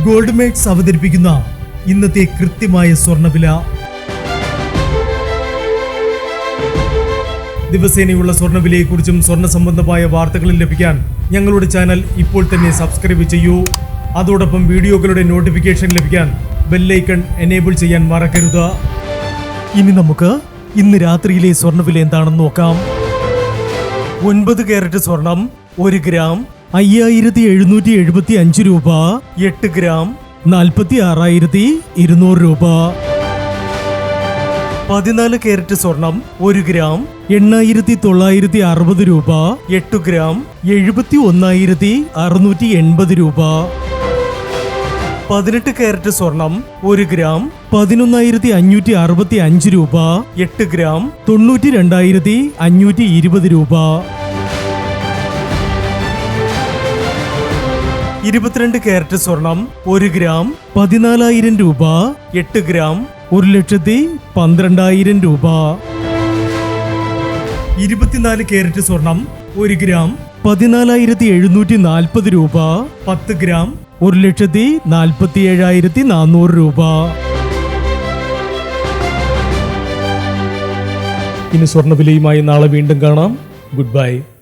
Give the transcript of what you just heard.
Gold makes അവതരിപ്പിക്കുന്ന ഇന്നത്തെ കൃത്യമായ സ്വർണ്ണവില. ദിവസേനയുള്ള സ്വർണ്ണവിലയെക്കുറിച്ചും സ്വർണ്ണ സംബന്ധമായ വാർത്തകളും ലഭിക്കാൻ ഞങ്ങളുടെ ചാനൽ ഇപ്പോൾ തന്നെ സബ്സ്ക്രൈബ് ചെയ്യൂ. അതോടൊപ്പം വീഡിയോകളുടെ നോട്ടിഫിക്കേഷൻ ലഭിക്കാൻ ബെല്ലൈക്കൺ എനേബിൾ ചെയ്യാൻ മറക്കരുത്. ഇനി നമുക്ക് ഇന്ന് രാത്രിയിലെ സ്വർണ്ണവില എന്താണെന്ന് നോക്കാം. 9 കാരറ്റ് സ്വർണം 1 ഗ്രാം 5775 രൂപ. 8 ഗ്രാം 46,200 രൂപ. 14 കാരറ്റ് സ്വർണം 1 ഗ്രാം 8,960 രൂപ. 8 ഗ്രാം 71,680 രൂപ. 18 കാരറ്റ് സ്വർണം 1 ഗ്രാം 11,565 രൂപ. 8 ഗ്രാം 92,520 രൂപ. 22 കാരറ്റ് സ്വർണം 1 ഗ്രാം 14,000 രൂപ. 8 ഗ്രാം 1,12,000 രൂപ. 24 കാരറ്റ് സ്വർണം 1 ഗ്രാം 14,740 രൂപ. 10 ഗ്രാം 1,47,400 രൂപ. ഇനി സ്വർണ്ണവിലയുമായി നാളെ വീണ്ടും കാണാം. Good bye.